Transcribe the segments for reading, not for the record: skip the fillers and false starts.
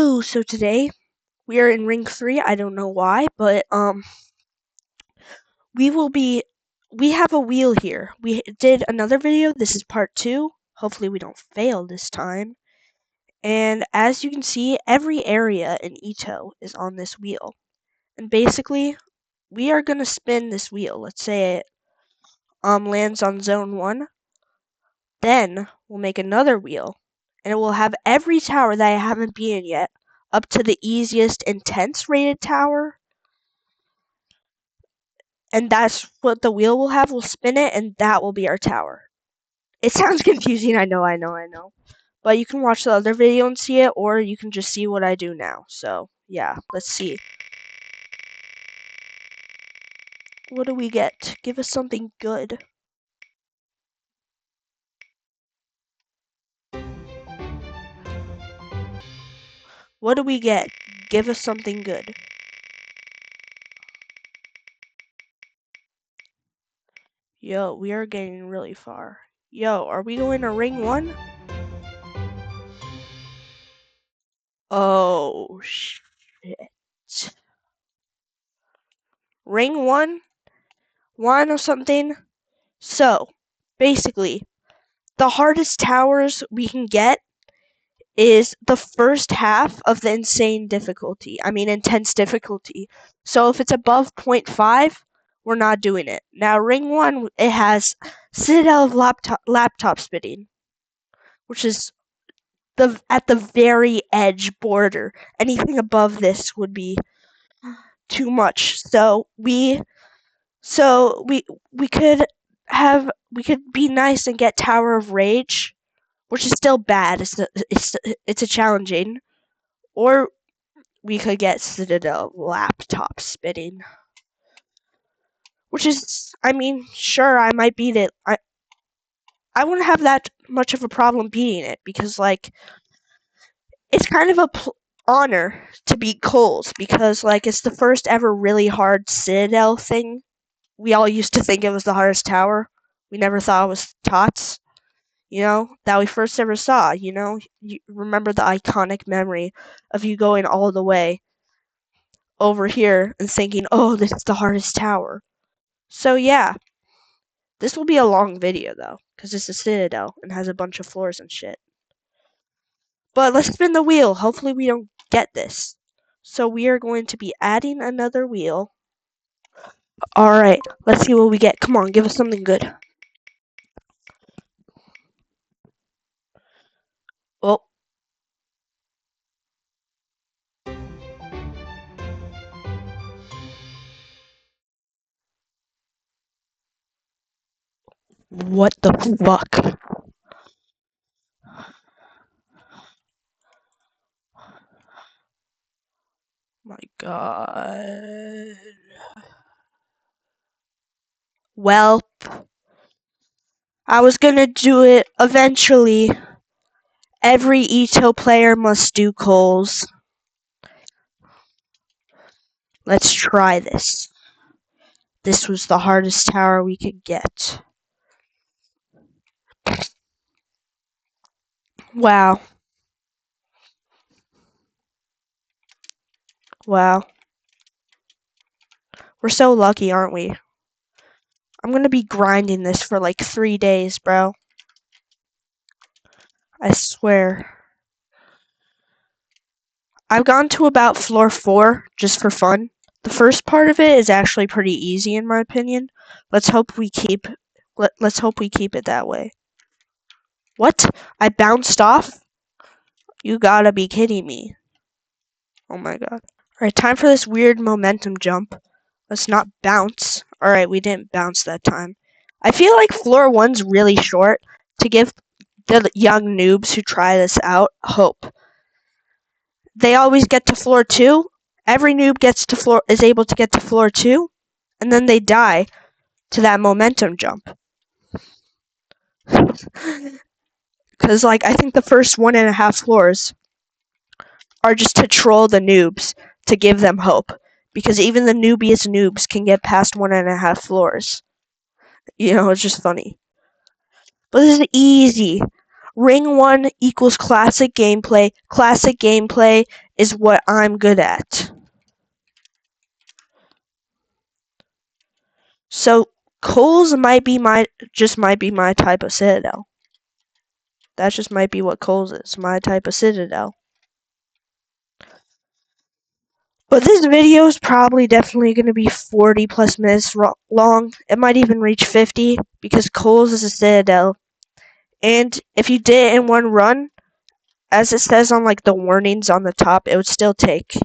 Hello, so today we are in ring 3. I don't know why, but we have a wheel here. We did another video. This is part 2. Hopefully we don't fail this time. And as you can see, every area in ETOH is on this wheel. And basically, we are going to spin this wheel. Let's say it lands on zone 1. Then we'll make another wheel, and it will have every tower that I haven't been in yet, up to the easiest intense rated tower. And that's what the wheel will have. We'll spin it, and that will be our tower. It sounds confusing, I know. But you can watch the other video and see it, or you can just see what I do now. So, yeah, let's see. What do we get? Give us something good. What do we get? Give us something good. Yo, we are getting really far. Yo, are we going to ring 1? Oh, shit. Ring 1? 1 or something? So, basically, the hardest towers we can get is the first half of the intense difficulty. So if it's above 0.5, we're not doing it. Now, ring 1, it has Citadel of laptop spitting, which is at the very edge border. Anything above this would be too much. So we could be nice and get Tower of Rage, which is still bad. It's a challenging. Or we could get Citadel laptop spitting, which is, sure, I might beat it. I wouldn't have that much of a problem beating it, because, like, it's kind of a honor to beat Coles, because, like, it's the first ever really hard Citadel thing. We all used to think it was the hardest tower. We never thought it was TOTS, that we first ever saw, You remember the iconic memory of you going all the way over here and thinking, oh, this is the hardest tower. So yeah, this will be a long video though, because it's a Citadel and has a bunch of floors and shit. But let's spin the wheel. Hopefully we don't get this. So we are going to be adding another wheel. Alright, let's see what we get. Come on, give us something good. Oh. What the fuck? My god. Well, I was gonna do it eventually. Every ETOH player must do Coles. Let's try this. This was the hardest tower we could get. Wow. Wow. We're so lucky, aren't we? I'm gonna be grinding this for like 3 days, bro. I swear. I've gone to about floor 4 just for fun. The first part of it is actually pretty easy in my opinion. Let's hope we keep it that way. What? I bounced off? You gotta be kidding me. Oh my god. Alright, time for this weird momentum jump. Let's not bounce. Alright, we didn't bounce that time. I feel like floor 1's really short to give the young noobs who try this out hope. They always get to floor 2. Every noob is able to get to floor 2, and then they die to that momentum jump. Because, like, I think the first 1.5 floors are just to troll the noobs, to give them hope. Because even the noobiest noobs can get past 1.5 floors. It's just funny. But this is easy. Ring 1 equals classic gameplay. Classic gameplay is what I'm good at. So coals might be my type of citadel. That just might be what coals is, my type of citadel. But this video is probably definitely going to be 40 plus minutes long. It might even reach 50 because coals is a citadel. And if you did it in one run, as it says on like the warnings on the top, it would still take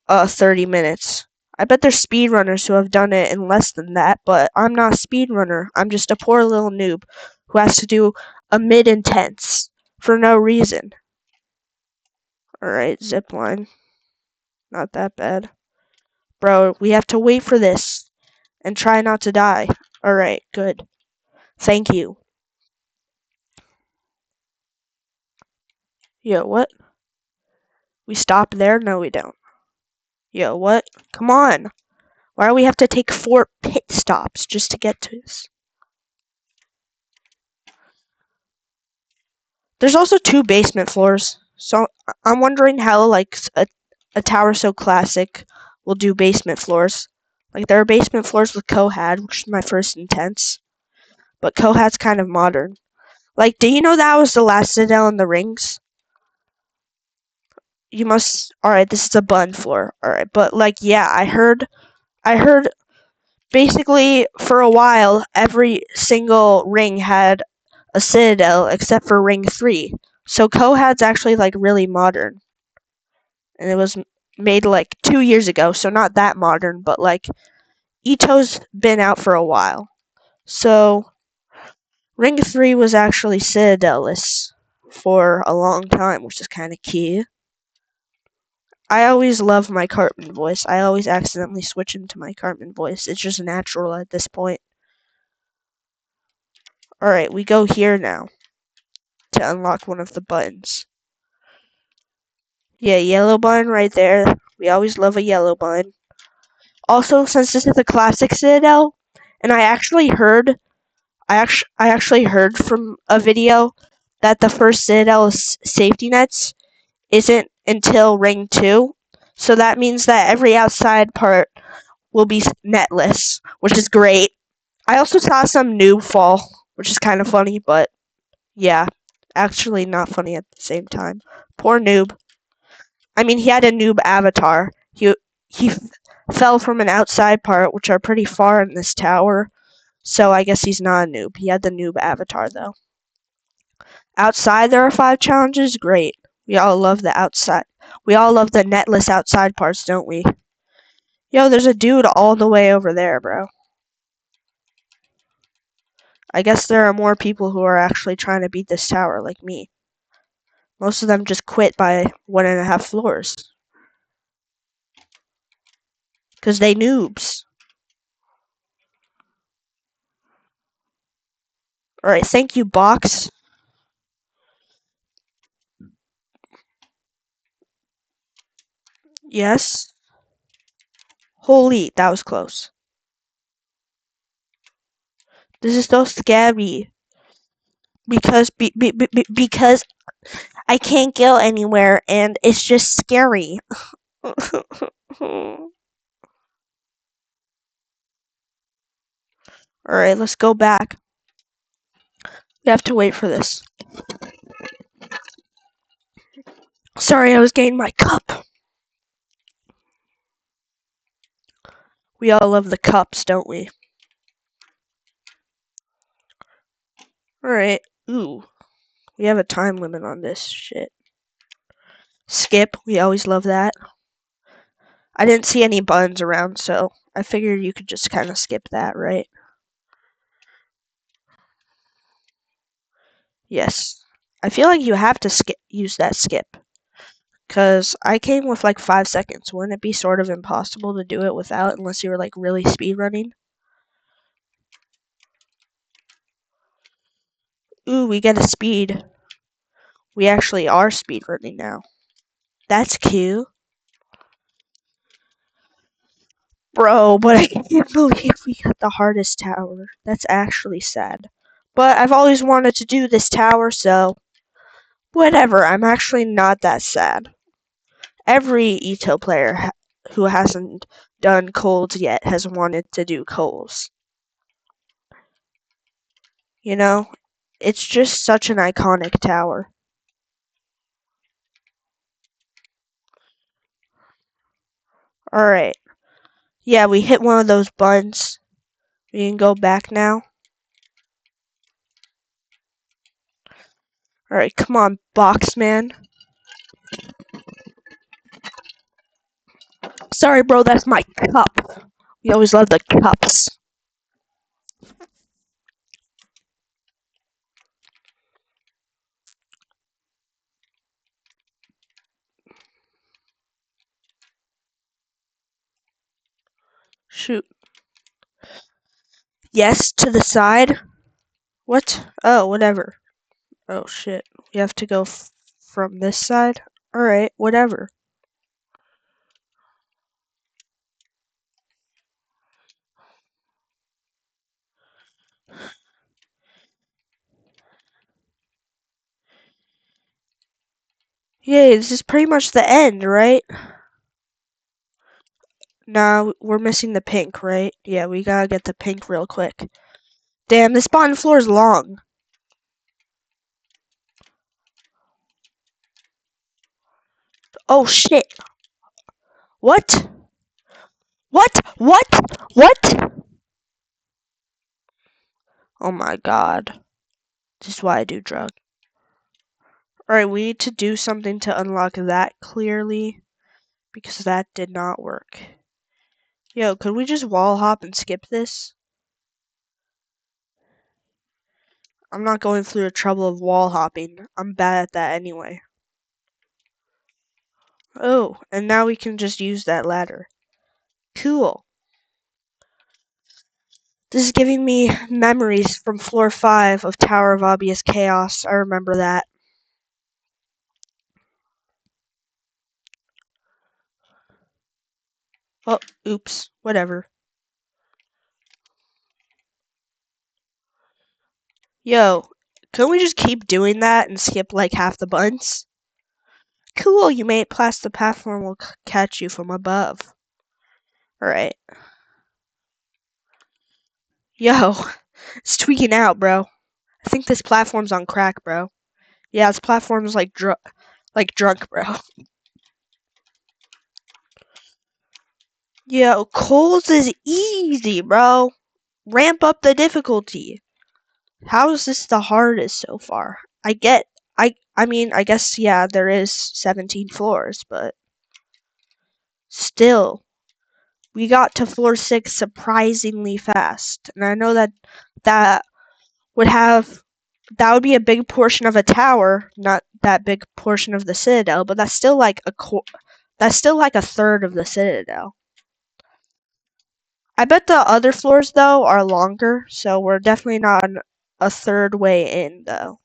30 minutes. I bet there's speedrunners who have done it in less than that, but I'm not a speedrunner. I'm just a poor little noob who has to do a mid-intense for no reason. Alright, zipline. Not that bad. Bro, we have to wait for this and try not to die. Alright, good. Thank you. Yo, what? We stop there? No, we don't. Yo, what? Come on. Why do we have to take 4 pit stops just to get to this? There's also 2 basement floors. So I'm wondering how like a tower so classic will do basement floors. Like there are basement floors with Cohad, which is my first intense. But Cohad's kind of modern. Like, do you know that was the last citadel in the rings? You must. Alright, this is a bun floor. Alright, but like, yeah, I heard basically for a while every single ring had a citadel except for ring 3. So Cohad's actually like really modern. And it was made like 2 years ago, so not that modern, but like ETOH's been out for a while. So ring 3 was actually citadelless for a long time, which is kind of key. I always love my Cartman voice. I always accidentally switch into my Cartman voice. It's just natural at this point. Alright, we go here now to unlock one of the buttons. Yeah, yellow button right there. We always love a yellow button. Also, since this is a classic citadel, and I actually heard from a video that the first citadel's safety nets isn't until ring 2. So that means that every outside part will be netless, which is great. I also saw some noob fall, which is kind of funny, but yeah, actually not funny at the same time. Poor noob. I mean, he had a noob avatar. He fell from an outside part, which are pretty far in this tower, so I guess he's not a noob. He had the noob avatar, though. Outside, there are 5 challenges. Great. We all love the outside. We all love the netless outside parts, don't we? Yo, there's a dude all the way over there, bro. I guess there are more people who are actually trying to beat this tower, like me. Most of them just quit by 1.5 floors. Because they noobs. Alright, thank you, box. Yes. Holy, that was close. This is so scary. Because I can't go anywhere and it's just scary. Alright, let's go back. We have to wait for this. Sorry, I was getting my cup. We all love the cups, don't we? Alright. Ooh. We have a time limit on this shit. Skip. We always love that. I didn't see any buttons around, so I figured you could just kind of skip that, right? Yes. I feel like you have to use that skip. Because I came with like 5 seconds. Wouldn't it be sort of impossible to do it without unless you were like really speedrunning? Ooh, we get a speed. We actually are speedrunning now. That's cute. Bro, but I can't believe we got the hardest tower. That's actually sad. But I've always wanted to do this tower, so whatever. I'm actually not that sad. every ETO player who hasn't done coals yet has wanted to do coals. You know, it's just such an iconic tower. Alright. Yeah, we hit one of those buttons. We can go back now. Alright, come on, box man. Sorry, bro, that's my cup. We always love the cups. Shoot. Yes, to the side. What? Oh, whatever. Oh, shit. We have to go from this side? Alright, whatever. Yay, this is pretty much the end, right? Nah, we're missing the pink, right? Yeah, we gotta get the pink real quick. Damn, this bottom floor is long. Oh, shit. What? What? What? What? Oh my god. This is why I do drugs. Alright, we need to do something to unlock that clearly, because that did not work. Yo, could we just wall hop and skip this? I'm not going through the trouble of wall hopping. I'm bad at that anyway. Oh, and now we can just use that ladder. Cool. This is giving me memories from floor 5 of Tower of Obvious Chaos. I remember that. Oh, oops. Whatever. Yo, couldn't we just keep doing that and skip like half the buttons? Cool, you made it past the platform will catch you from above. Alright. Yo, it's tweaking out, bro. I think this platform's on crack, bro. Yeah, this platform's like drunk, bro. Yo, Coles is easy, bro. Ramp up the difficulty. How is this the hardest so far? I mean, I guess, yeah, there is 17 floors, but still. We got to floor 6 surprisingly fast. And I know that would have, that would be a big portion of a tower, not that big portion of the Citadel, but that's still like a third of the Citadel. I bet the other floors, though, are longer, so we're definitely not a third way in, though.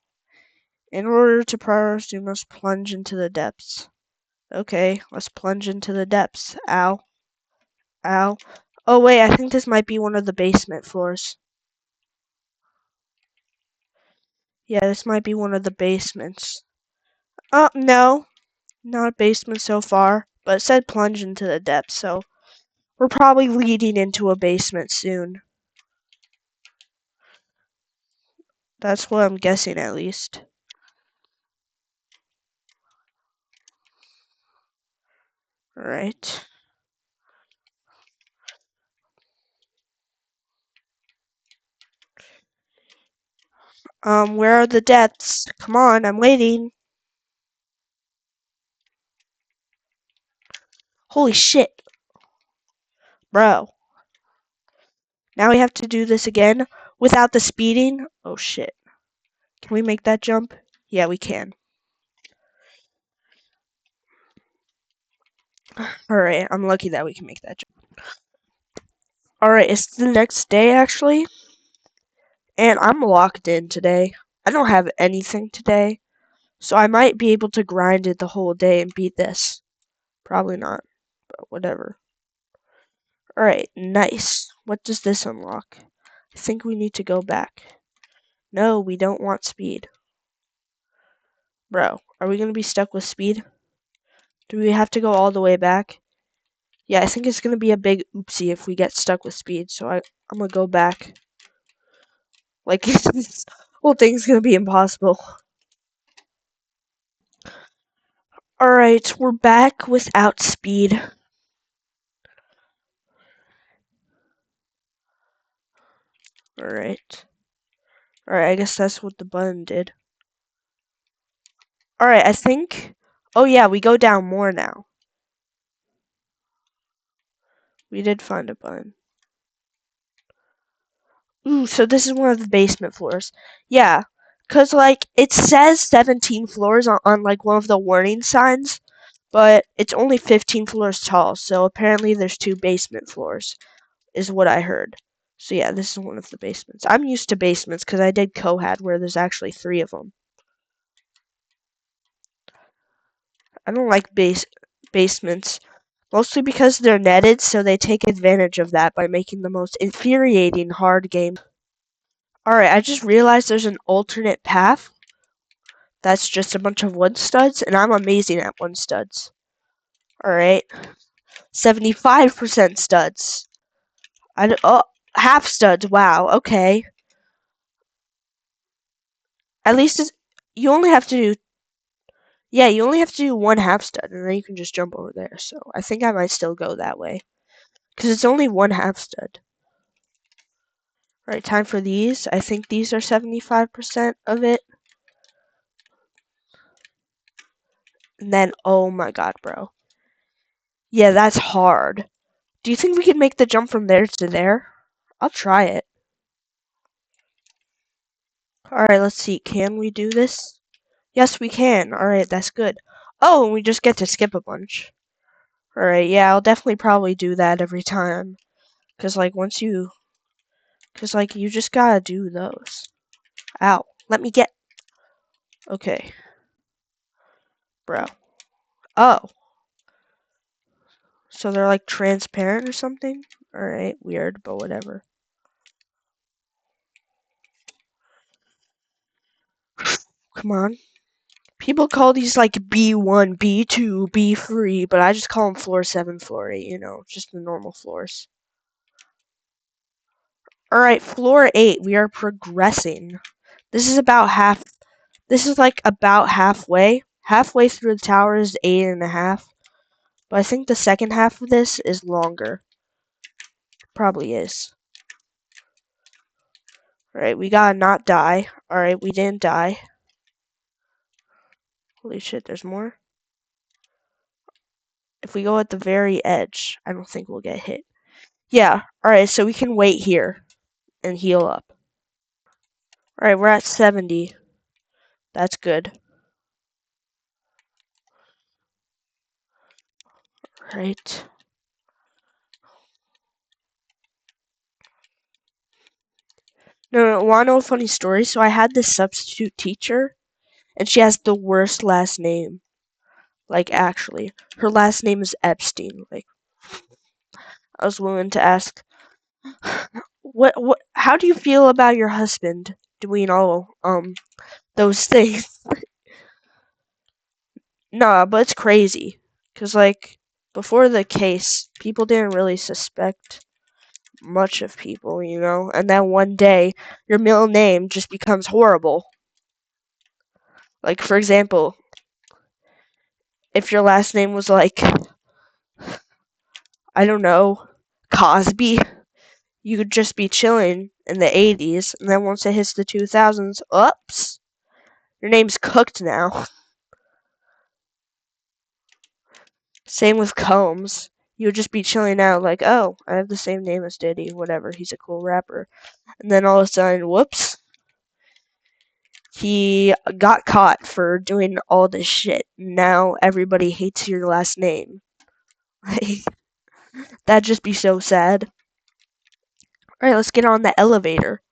In order to progress, you must plunge into the depths. Okay, let's plunge into the depths. Ow. Ow. Oh, wait, I think this might be one of the basement floors. Yeah, this might be one of the basements. Oh, no. Not a basement so far, but it said plunge into the depths, so we're probably leading into a basement soon. That's what I'm guessing, at least. Alright. Where are the depths? Come on, I'm waiting. Holy shit. Bro. Now we have to do this again without the speeding. Oh shit. Can we make that jump? Yeah, we can. Alright, I'm lucky that we can make that jump. Alright, it's the next day actually. And I'm locked in today. I don't have anything today. So I might be able to grind it the whole day and beat this. Probably not, but whatever. Alright, nice. What does this unlock? I think we need to go back. No, we don't want speed. Bro, are we gonna be stuck with speed? Do we have to go all the way back? Yeah, I think it's gonna be a big oopsie if we get stuck with speed, so I'm gonna go back. Like, this whole thing's gonna be impossible. Alright, we're back without speed. Alright. Alright, I guess that's what the button did. Alright, I think... Oh yeah, we go down more now. We did find a button. Ooh, so this is one of the basement floors. Yeah, because, like, it says 17 floors on, like, one of the warning signs, but it's only 15 floors tall, so apparently there's 2 basement floors, is what I heard. So yeah, this is one of the basements. I'm used to basements because I did Cohad where there's actually 3 of them. I don't like basements, mostly because they're netted, so they take advantage of that by making the most infuriating hard game. Alright, I just realized there's an alternate path that's just a bunch of wood studs, and I'm amazing at wood studs. Alright, 75% studs. Oh, half studs, wow, okay. At least you only have to do, yeah, you only have to do 1 half stud, and then you can just jump over there, so I think I might still go that way. Because it's only 1 half stud. Alright, time for these. I think these are 75% of it. And then, oh my god, bro. Yeah, that's hard. Do you think we can make the jump from there to there? I'll try it. Alright, let's see. Can we do this? Yes, we can. Alright, that's good. Oh, and we just get to skip a bunch. Alright, yeah, I'll definitely probably do that every time. Because, like, you just gotta do those. Ow. Let me get... Okay. Bro. Oh. So they're, like, transparent or something? Alright, weird, but whatever. Come on. People call these like B1, B2, B3, but I just call them floor 7, floor 8, you know, just the normal floors. Alright, floor 8, we are progressing. This is like about halfway. Halfway through the tower is 8.5. But I think the second half of this is longer. Probably is. Alright, we gotta not die. Alright, we didn't die. Holy shit, there's more. If we go at the very edge, I don't think we'll get hit. Yeah, alright, so we can wait here and heal up. Alright, we're at 70. That's good. Right. No, wanna know a funny story? So I had this substitute teacher, and she has the worst last name. Like, actually. Her last name is Epstein. Like, I was willing to ask, how do you feel about your husband doing all, those things? Nah, but it's crazy. Cause, like, before the case, people didn't really suspect much of people, you know? And then one day, your middle name just becomes horrible. Like, for example, if your last name was like, I don't know, Cosby, you could just be chilling in the 80s, and then once it hits the 2000s, oops, your name's cooked now. Same with Combs. You would just be chilling out like, oh, I have the same name as Diddy, whatever, he's a cool rapper. And then all of a sudden, whoops, he got caught for doing all this shit. Now everybody hates your last name. That'd just be so sad. Alright, let's get on the elevator.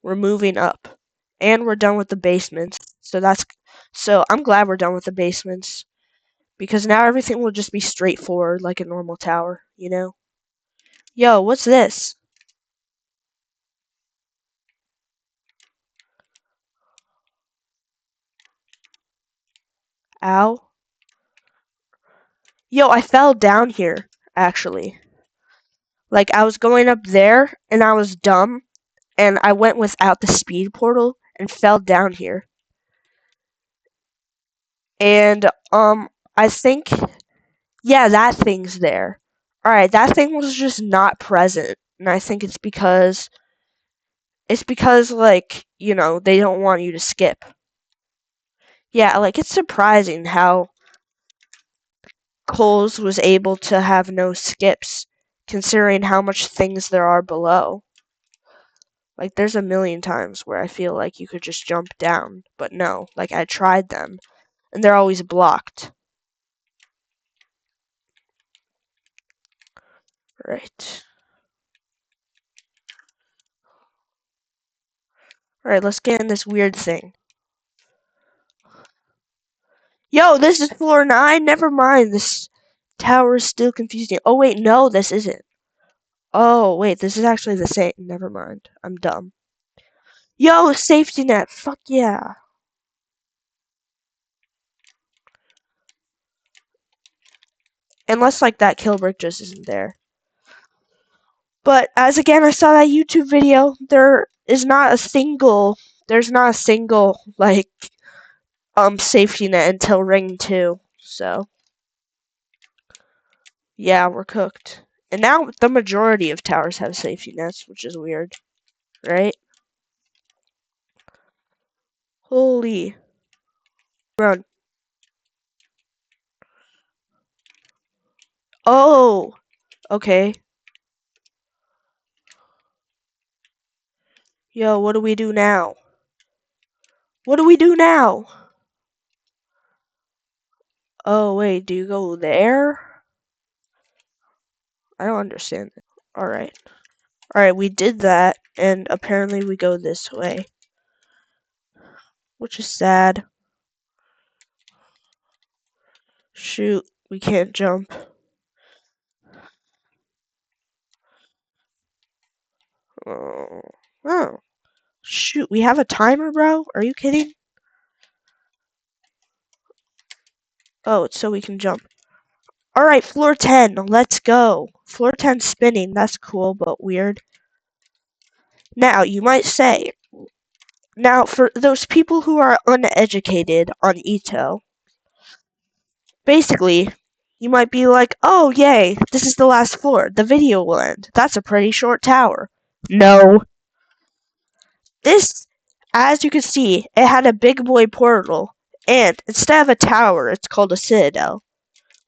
We're moving up. And we're done with the basements. So I'm glad we're done with the basements. Because now everything will just be straightforward like a normal tower, you know? Yo, what's this? Ow. Yo, I fell down here, actually. Like, I was going up there, and I was dumb, and I went without the speed portal, and fell down here. And, I think, yeah, that thing's there. Alright, that thing was just not present, and I think it's because, like, you know, they don't want you to skip. Yeah, like, it's surprising how Coles was able to have no skips, considering how much things there are below. Like, there's a million times where I feel like you could just jump down, but no, like, I tried them, and they're always blocked. Right. Alright, let's get in this weird thing. Yo, this is floor 9? Never mind, this tower is still confusing. Oh, wait, no, this isn't. Oh, wait, this is actually the same. Never mind, I'm dumb. Yo, safety net, fuck yeah. Unless, like, that kill brick just isn't there. But as again, I saw that YouTube video. There's not a single like safety net until ring 2. So yeah, we're cooked. And now the majority of towers have safety nets, which is weird, right? Holy run! Oh, okay. Yo, what do we do now? What do we do now? Oh wait, do you go there? I don't understand. Alright. Alright, we did that, and apparently we go this way. Which is sad. Shoot, we can't jump. Oh. Shoot, we have a timer, bro? Are you kidding? Oh, it's so we can jump. Alright, floor 10, let's go. Floor 10 spinning, that's cool, but weird. Now, you might say, now for those people who are uneducated on ETOH, basically, you might be like, oh yay, this is the last floor, the video will end. That's a pretty short tower. No. This, as you can see, it had a big boy portal, and instead of a tower, it's called a citadel,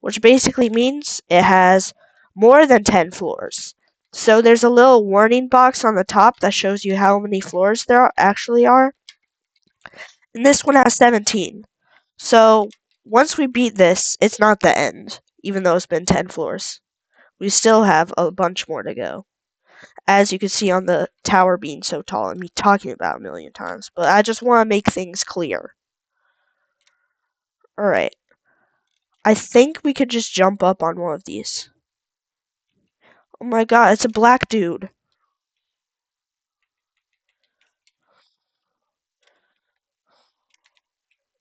which basically means it has more than 10 floors. So there's a little warning box on the top that shows you how many floors there actually are, and this one has 17. So once we beat this, it's not the end, even though it's been 10 floors. We still have a bunch more to go, as you can see on the tower being so tall and me talking about a million times, but I just want to make things clear. Alright. I think we could just jump up on one of these. Oh my god, it's a black dude.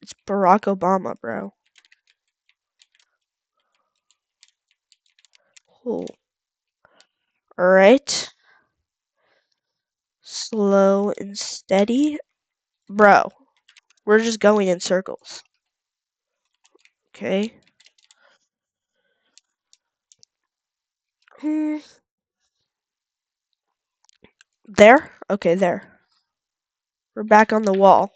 It's Barack Obama, bro. Oh. Alright. Slow and steady. Bro, we're just going in circles. Okay. There? Okay, there. We're back on the wall.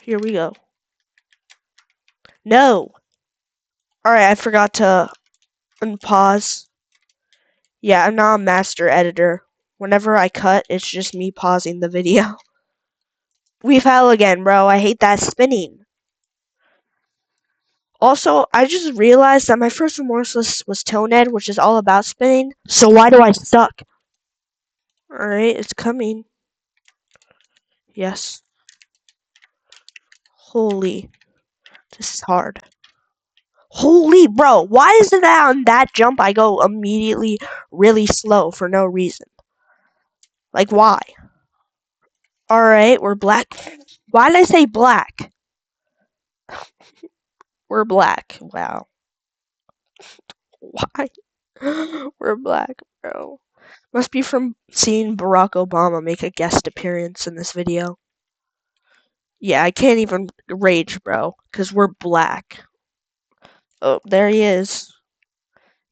Here we go. No! Alright, I forgot to unpause. Yeah, I'm not a master editor. Whenever I cut, it's just me pausing the video. We fell again, bro. I hate that spinning. Also, I just realized that my first remorseless was Tonehead, which is all about spinning. So why do I suck? Alright, it's coming. Yes. Holy. This is hard. Holy, bro. Why is it that on that jump I go immediately really slow for no reason? Like, why? Alright, we're black. Why did I say black? We're black. Wow. Why? We're black, bro. Must be from seeing Barack Obama make a guest appearance in this video. Yeah, I can't even rage, bro, because we're black. Oh, there he is.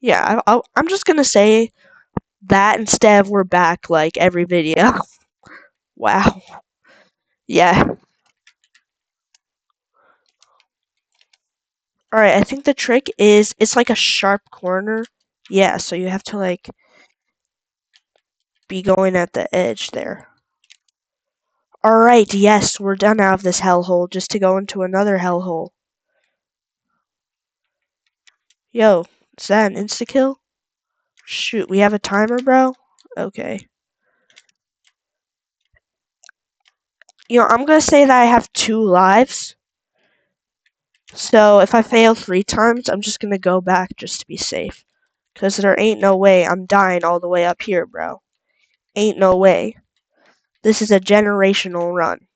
Yeah, I'm just gonna say that instead of we're back like every video. Wow. Yeah. Alright, I think the trick is it's like a sharp corner. Yeah, so you have to like be going at the edge there. Alright, yes, we're done out of this hellhole just to go into another hellhole. Yo, is that an insta-kill? Shoot, we have a timer, bro? Okay. You know, I'm gonna say that I have 2 lives. So if I fail 3 times, I'm just gonna go back just to be safe. Because there ain't no way I'm dying all the way up here, bro. Ain't no way. This is a generational run.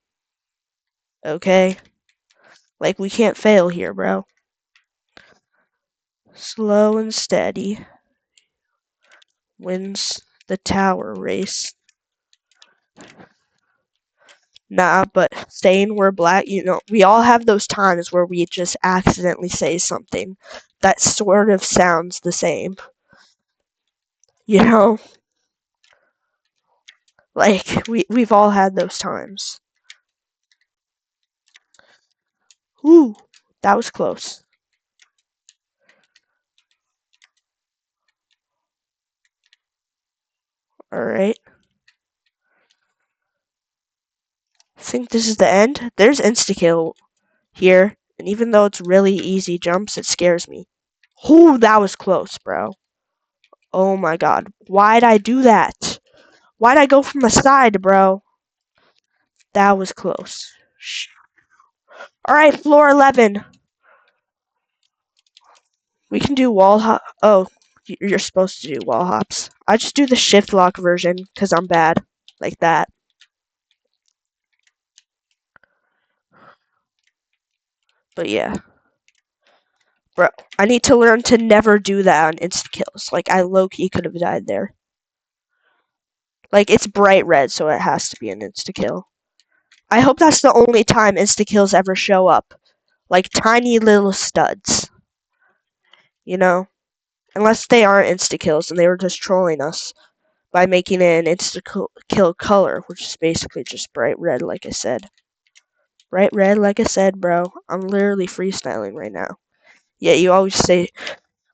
Okay? Like, we can't fail here, bro. Slow and steady wins the tower race. Nah, but saying we're black, you know, we all have those times where we just accidentally say something that sort of sounds the same. You know? Like, we've all had those times. Ooh, that was close. Alright. I think this is the end. There's insta-kill here, and even though it's really easy jumps, it scares me. Ooh, that was close, bro. Oh my god. Why'd I do that? Why'd I go from the side, bro? That was close. Alright, floor 11. We can do wall hop. Oh, you're supposed to do wall hops. I just do the shift lock version, because I'm bad. Like that. But yeah. Bro, I need to learn to never do that on insta-kills. Like, I low-key could have died there. Like, it's bright red, so it has to be an insta-kill. I hope that's the only time insta-kills ever show up. Like, tiny little studs. You know? Unless they aren't insta-kills and they were just trolling us by making it an insta-kill color, which is basically just bright red, like I said. Bright red, like I said, bro. I'm literally freestyling right now. Yeah, you always say...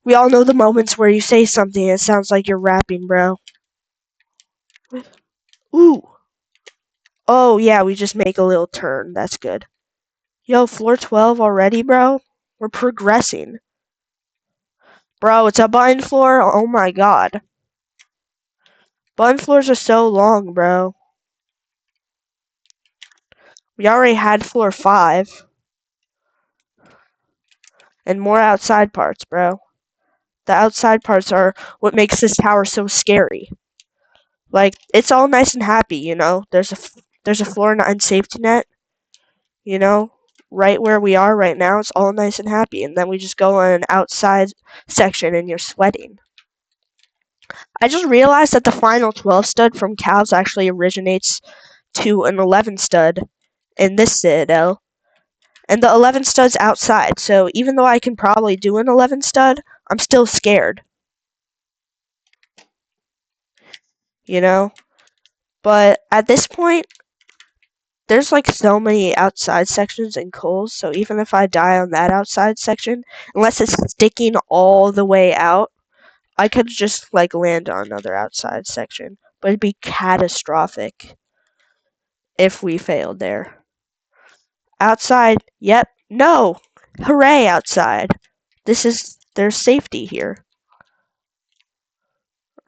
We all know the moments where you say something and it sounds like you're rapping, bro. Ooh. Oh, yeah, we just make a little turn. That's good. Yo, floor 12 already, bro? We're progressing. Bro, it's a button floor? Oh my god. Button floors are so long, bro. We already had floor 5. And more outside parts, bro. The outside parts are what makes this tower so scary. Like, it's all nice and happy, you know? There's a floor 9 safety net, you know? Right where we are right now, it's all nice and happy. And then we just go on an outside section and you're sweating. I just realized that the final 12 stud from Cal's actually originates to an 11 stud in this citadel. And the 11 stud's outside, so even though I can probably do an 11 stud, I'm still scared. You know? But at this point, there's like so many outside sections in Coles, so even if I die on that outside section, unless it's sticking all the way out, I could just like land on another outside section. But it'd be catastrophic if we failed there. Outside, yep, no! Hooray, outside! There's safety here.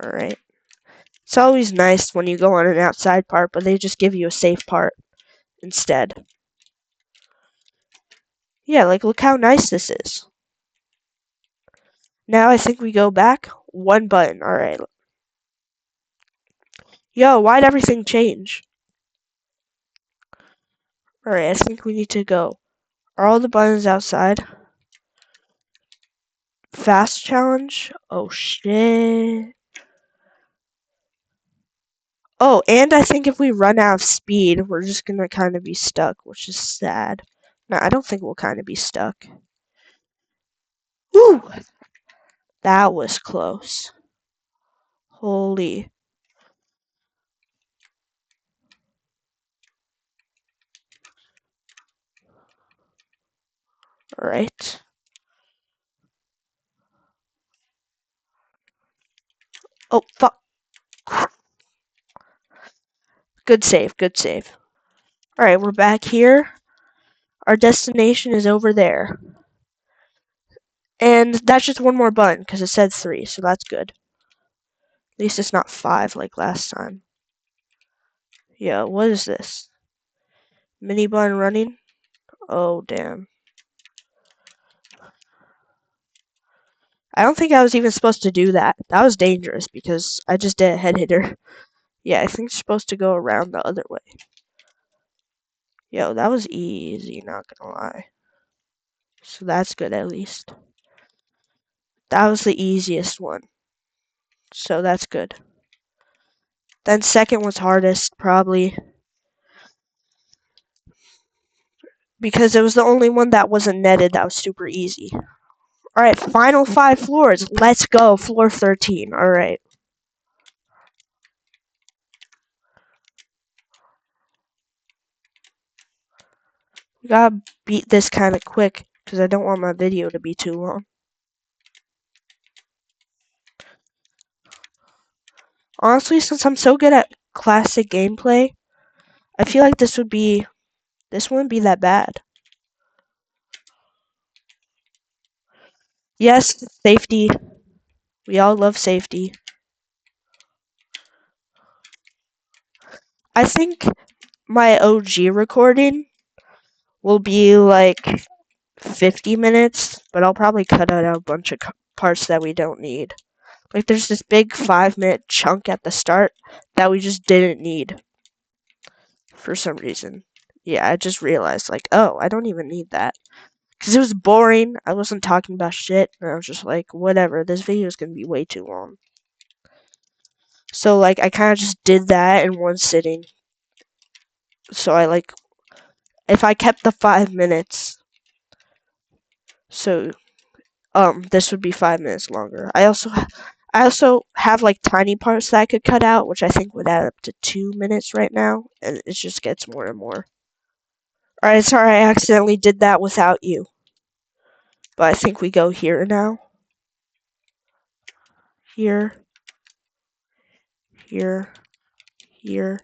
Alright. It's always nice when you go on an outside part, but they just give you a safe part instead. Yeah, like, look how nice this is. Now I think we go back. One button. Alright. Yo, why'd everything change? Alright, I think we need to go Are all the buttons outside? Fast challenge? Oh shit. Oh, and I think if we run out of speed, we're just gonna kind of be stuck, which is sad. No, I don't think we'll kind of be stuck. Woo! That was close. Holy. Alright. Oh, fuck. Good save, good save. Alright, we're back here. Our destination is over there. And that's just one more button, because it said 3, so that's good. At least it's not 5 like last time. Yeah, what is this? Mini button running? Oh, damn. I don't think I was even supposed to do that. That was dangerous, because I just did a head hitter. Yeah, I think you're supposed to go around the other way. Yo, that was easy, not gonna lie. So that's good, at least. That was the easiest one. So that's good. Then second was hardest, probably. Because it was the only one that wasn't netted that was super easy. Alright, final 5 floors. Let's go. Floor 13. Alright. We gotta beat this kind of quick, because I don't want my video to be too long. Honestly, since I'm so good at classic gameplay, I feel like this wouldn't be that bad. Yes, safety. We all love safety. I think my OG recording will be like 50 minutes, but I'll probably cut out a bunch of parts that we don't need. Like there's this big 5-minute chunk at the start that we just didn't need for some reason. Yeah, I just realized like, oh, I don't even need that. Because it was boring. I wasn't talking about shit. And I was just like, whatever, this video is going to be way too long. So like I kind of just did that in one sitting. So I like, if I kept the 5 minutes, so this would be 5 minutes longer. I also have like tiny parts that I could cut out, which I think would add up to 2 minutes right now, and it just gets more and more. Alright, sorry I accidentally did that without you. But I think we go here now. Here. Here. Here.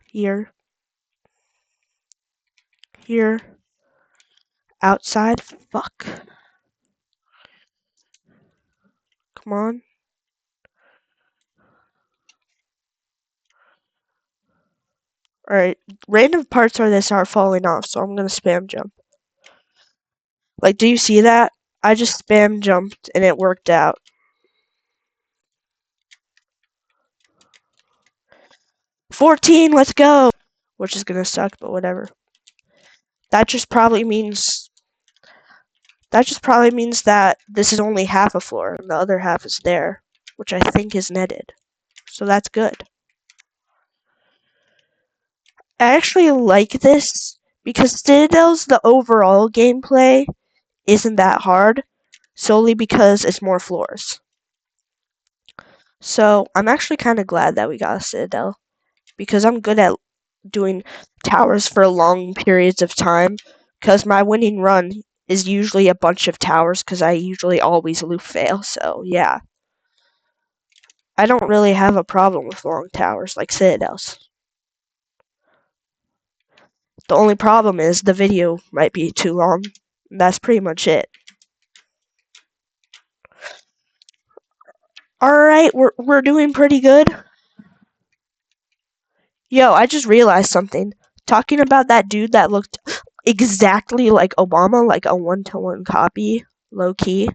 Here. Here. Outside. Fuck. Come on. Alright, random parts of this are falling off, so I'm gonna spam jump. Like, do you see that? I just spam jumped and it worked out. 14, let's go! Which is gonna suck, but whatever. That just probably means that this is only half a floor and the other half is there, which I think is netted. So that's good. I actually like this because Citadel's the overall gameplay isn't that hard, solely because it's more floors. So I'm actually kind of glad that we got a Citadel because I'm good at doing towers for long periods of time because my winning run is usually a bunch of towers because I usually always loop fail, so yeah. I don't really have a problem with long towers like Citadels. The only problem is the video might be too long. That's pretty much it. Alright, we're doing pretty good. Yo, I just realized something. Talking about that dude that looked exactly like Obama, like a one-to-one copy, low key.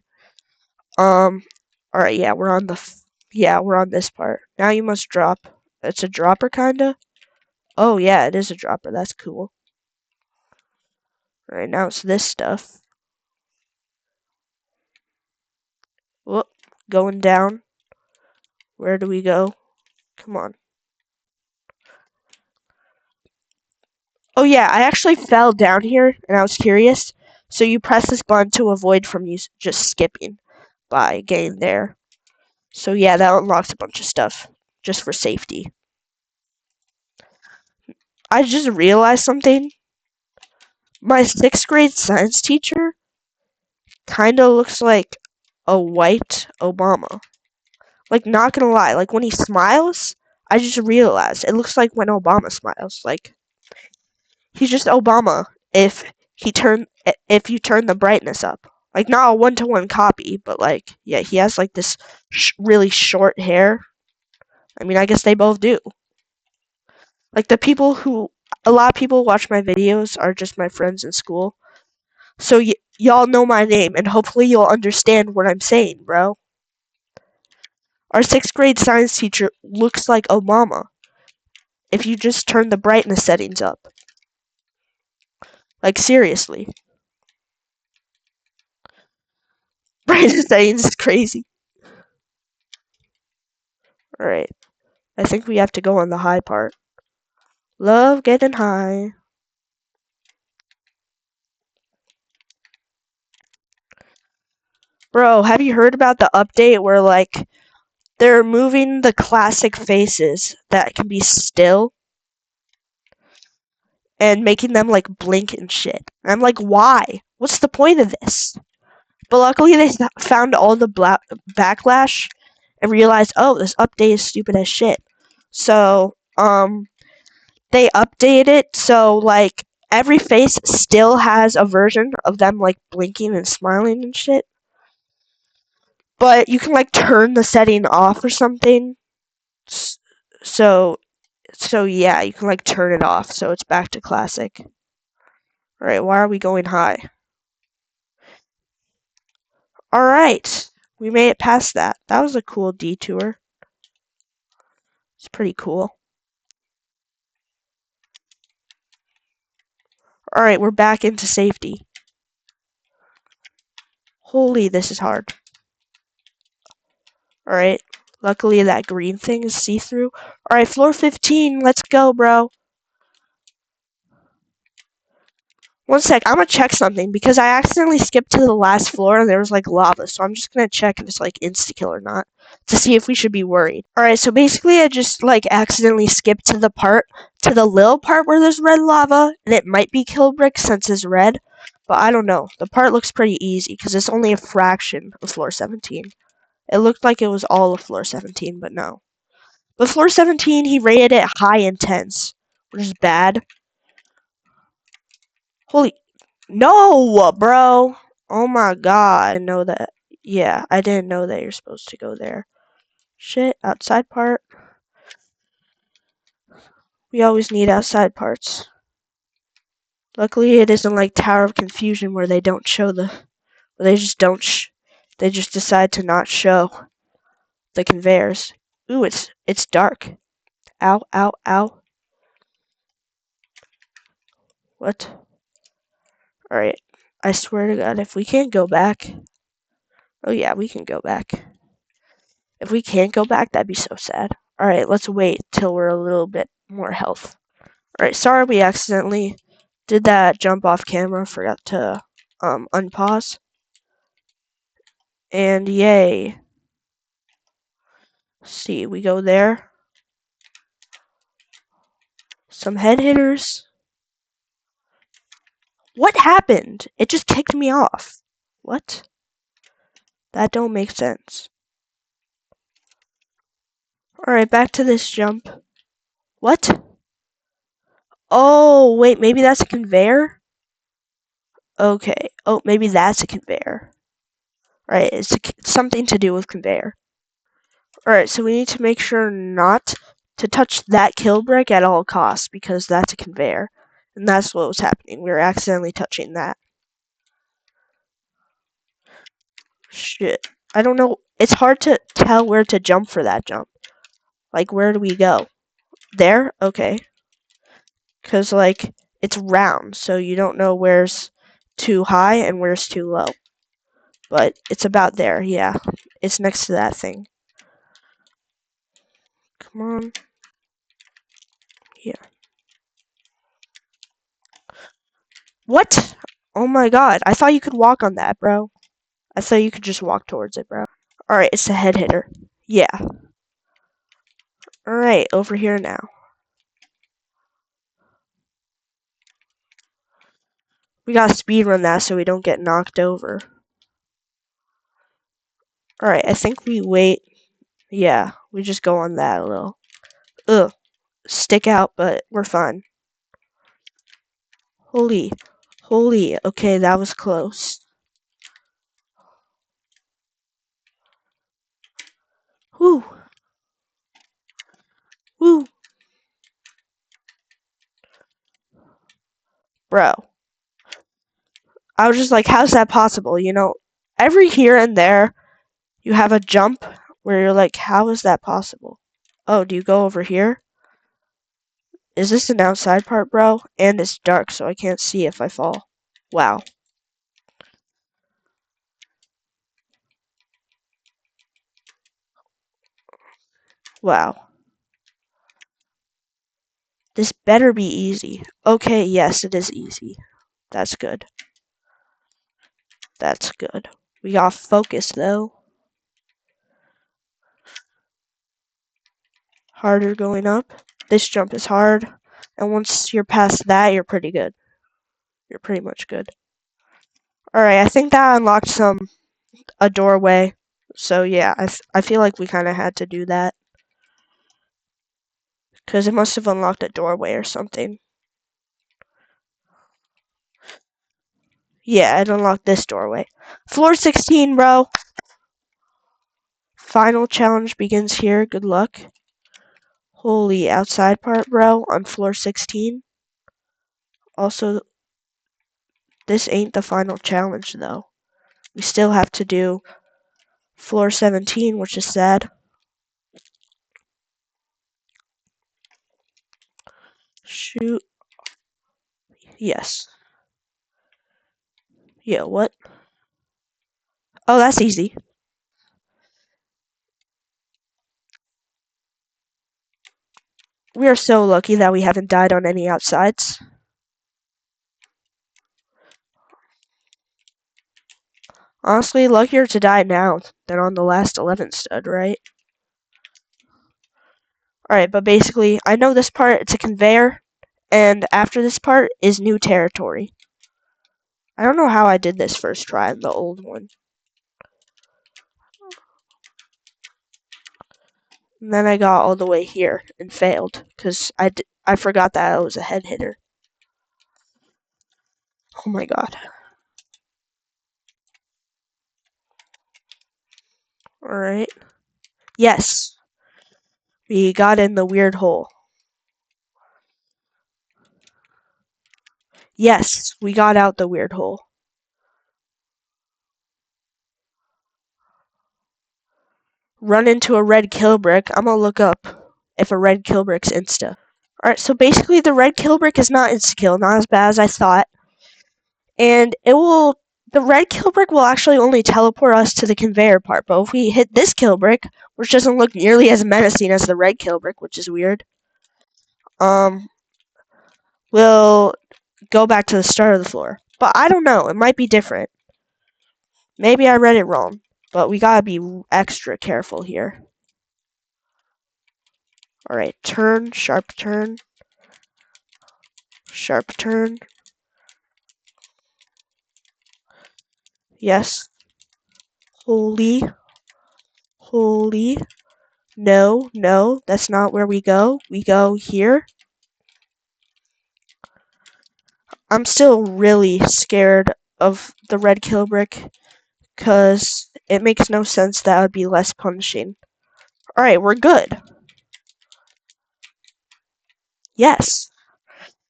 Alright, yeah, we're on this part. Now you must drop. It's a dropper kinda? Oh yeah, it is a dropper, that's cool. Alright, now it's this stuff. Whoop, going down. Where do we go? Come on. Oh yeah, I actually fell down here, and I was curious. So you press this button to avoid from you just skipping by getting there. So yeah, that unlocks a bunch of stuff, just for safety. I just realized something. My 6th grade science teacher kinda looks like a white Obama. Like, not gonna lie, like when he smiles, I just realized it looks like when Obama smiles. Like, he's just Obama if you turn the brightness up. Like, not a one-to-one copy, but like, yeah, he has like this really short hair. I mean, I guess they both do. Like a lot of people watch my videos are just my friends in school. So y'all know my name, and hopefully you'll understand what I'm saying, bro. Our 6th grade science teacher looks like Obama if you just turn the brightness settings up. Like, seriously. Brightness settings is crazy. Alright. I think we have to go on the high part. Love getting high. Bro, have you heard about the update where, like, they're moving the classic faces that can be still and making them, like, blink and shit? And I'm like, why? What's the point of this? But luckily they found all the backlash and realized, oh, this update is stupid as shit. So, they updated it so, like, every face still has a version of them, like, blinking and smiling and shit. But you can, like, turn the setting off or something. So yeah, you can, like, turn it off so it's back to classic. Alright, why are we going high? Alright, we made it past that. That was a cool detour. It's pretty cool. Alright, we're back into safety. Holy, this is hard. Alright, luckily that green thing is see-through. Alright, floor 15, let's go, bro. One sec, I'm gonna check something, because I accidentally skipped to the last floor and there was, like, lava, so I'm just gonna check if it's, like, insta-kill or not, to see if we should be worried. Alright, so basically I just, like, accidentally skipped to the little part where there's red lava, and it might be kill brick since it's red, but I don't know. The part looks pretty easy, because it's only a fraction of floor 17. It looked like it was all of floor 17, but no. But floor 17, he rated it high intense, which is bad. Holy... No, bro! Oh my god. I didn't know that. Yeah, I didn't know that you're supposed to go there. Shit, outside part. We always need outside parts. Luckily, it isn't like Tower of Confusion where they don't show the... Where they just don't they just decide to not show the conveyors. Ooh, it's dark. Ow, ow, ow. What? Alright. I swear to God, if we can't go back... Oh yeah, we can go back. If we can't go back, that'd be so sad. Alright, let's wait till we're a little bit more health. Alright, sorry we accidentally did that jump off camera. Forgot to unpause. And yay. See, we go there. Some head hitters. What happened? It just kicked me off. What? That don't make sense. Alright, back to this jump. What? Oh, wait, maybe that's a conveyor? Okay. Oh, maybe that's a conveyor. Right, it's something to do with conveyor. Alright, so we need to make sure not to touch that kill brick at all costs, because that's a conveyor. And that's what was happening. We were accidentally touching that. Shit. I don't know. It's hard to tell where to jump for that jump. Like, where do we go? There? Okay. Because, like, it's round, so you don't know where's too high and where's too low. But it's about there, yeah. It's next to that thing. Come on. Yeah. What? Oh my god. I thought you could walk on that, bro. I thought you could just walk towards it, bro. Alright, it's the head hitter. Yeah. Alright, over here now. We gotta speedrun that so we don't get knocked over. Alright, I think we wait. Yeah, we just go on that a little. Ugh. Stick out, but we're fine. Holy. Holy. Okay, that was close. Woo. Woo. Bro. I was just like, how's that possible? You know, every here and there, you have a jump where you're like, how is that possible? Oh, do you go over here? Is this an outside part, bro? And it's dark, so I can't see if I fall. Wow. Wow. This better be easy. Okay, yes, it is easy. That's good. That's good. We got focus, though. Harder going up. This jump is hard. And once you're past that, you're pretty good. You're pretty much good. Alright, I think that unlocked a doorway. So yeah, I feel like we kind of had to do that. Because it must have unlocked a doorway or something. Yeah, it unlocked this doorway. Floor 16, bro. Final challenge begins here. Good luck. Holy outside part, bro, on floor 16. Also, this ain't the final challenge, though. We still have to do floor 17, which is sad. Shoot. Yes. Yeah, what? Oh, that's easy. We are so lucky that we haven't died on any outsides. Honestly, luckier to die now than on the last 11 stud, right? Alright, but basically, I know this part, it's a conveyor, and after this part is new territory. I don't know how I did this first try on the old one. And then I got all the way here and failed, because I forgot that I was a head hitter. Oh my god. Alright. Yes. We got in the weird hole. Yes, we got out the weird hole. Run into a red kill brick. I'm gonna look up if a red kill brick's insta. Alright, so basically the red kill brick is not insta-kill, not as bad as I thought. And the red kill brick will actually only teleport us to the conveyor part, but if we hit this kill brick, which doesn't look nearly as menacing as the red kill brick, which is weird, we'll go back to the start of the floor. But I don't know, it might be different. Maybe I read it wrong, but we gotta be extra careful here. Alright, turn, sharp turn, sharp turn. Yes. Holy. Holy. No, no, that's not where we go. We go here. I'm still really scared of the red kill brick, because it makes no sense that would be less punishing. Alright, we're good. Yes.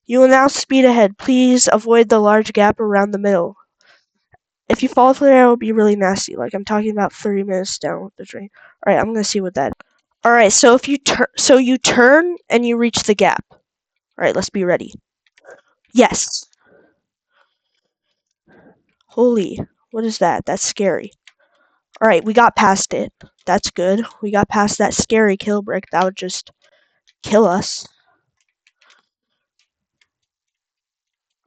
You will now speed ahead. Please avoid the large gap around the middle. If you fall through there, it will be really nasty. Like, I'm talking about 30 minutes down the drain. Alright, I'm gonna see what that is. Alright, so if you turn and you reach the gap. Alright, let's be ready. Yes. Holy, what is that? That's scary. Alright, we got past it. That's good. We got past that scary kill brick that would just kill us.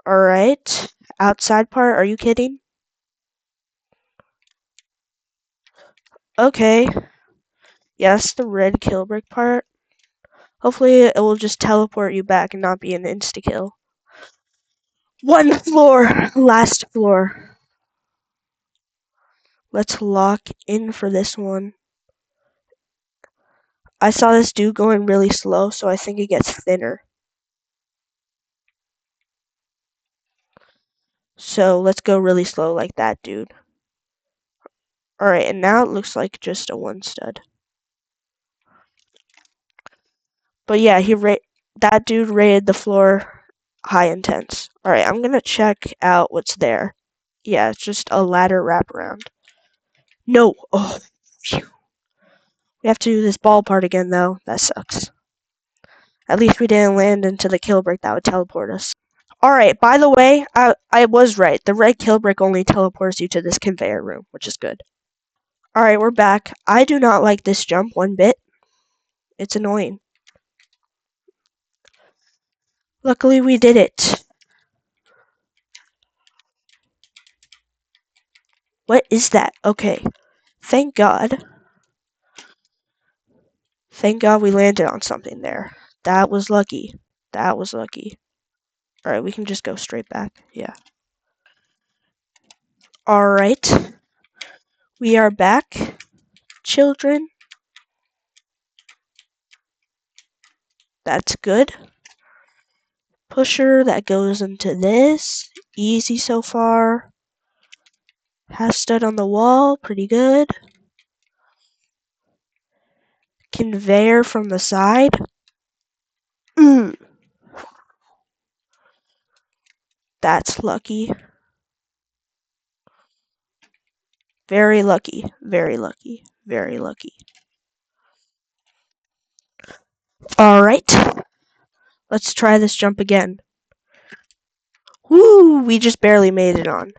Alright. Outside part, are you kidding? Okay. Yes, the red kill brick part. Hopefully it will just teleport you back and not be an insta-kill. One floor! Last floor. Let's lock in for this one. I saw this dude going really slow, so I think it gets thinner. So let's go really slow like that dude. Alright, and now it looks like just a one stud. But yeah, that dude raided the floor high intense. Alright, I'm gonna check out what's there. Yeah, it's just a ladder wraparound. No! Oh, phew. We have to do this ball part again, though. That sucks. At least we didn't land into the kill brick that would teleport us. Alright, by the way, I was right. The red kill brick only teleports you to this conveyor room, which is good. Alright, we're back. I do not like this jump one bit. It's annoying. Luckily, we did it. What is that? Okay. Thank God. Thank God we landed on something there. That was lucky. That was lucky. Alright, we can just go straight back. Yeah. Alright. We are back. Children. That's good. Pusher that goes into this. Easy so far. Has stood on the wall. Pretty good. Conveyor from the side. That's lucky. Very lucky. Very lucky. Very lucky. Alright. Let's try this jump again. Woo! We just barely made it on.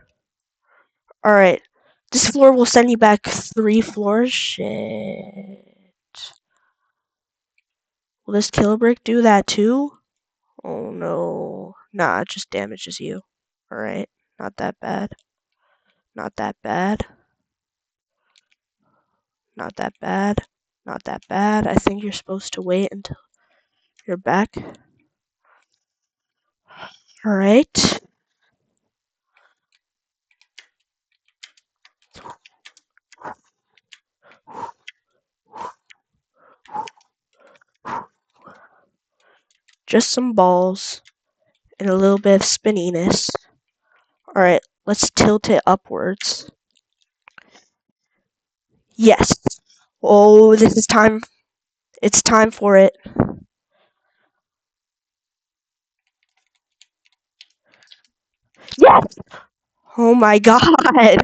Alright. This floor will send you back 3 floors. Shit. Will this kill brick do that too? Oh no. Nah, it just damages you. Alright. Not that bad. Not that bad. Not that bad. Not that bad. I think you're supposed to wait until you're back. Alright. Just some balls and a little bit of spinniness. Alright, let's tilt it upwards. Yes. Oh, this is time. It's time for it. Yes! Oh my god. I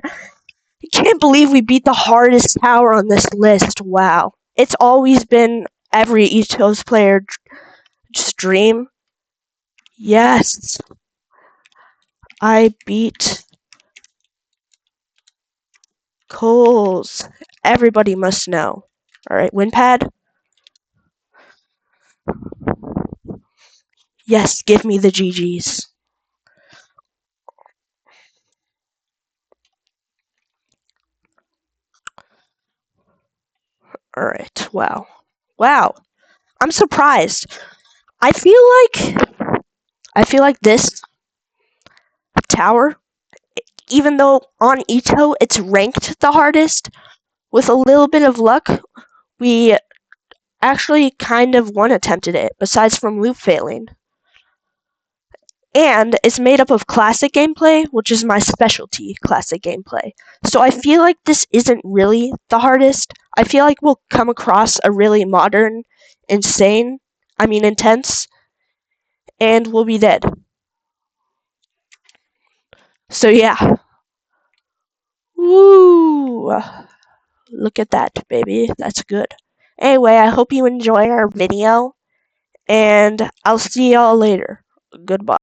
can't believe we beat the hardest tower on this list. Wow. It's always been every ETOH player dream. Yes. I beat Coles. Everybody must know. Alright, WinPad. Yes, give me the GGs. Alright, wow. Wow. I'm surprised. I feel like this tower, even though on ETO it's ranked the hardest, with a little bit of luck, we actually kind of one attempted it, besides from loop failing. And it's made up of classic gameplay, which is my specialty, classic gameplay. So I feel like this isn't really the hardest. I feel like we'll come across a really modern, intense, and we'll be dead. So yeah. Woo! Look at that, baby. That's good. Anyway, I hope you enjoy our video, and I'll see y'all later. Goodbye.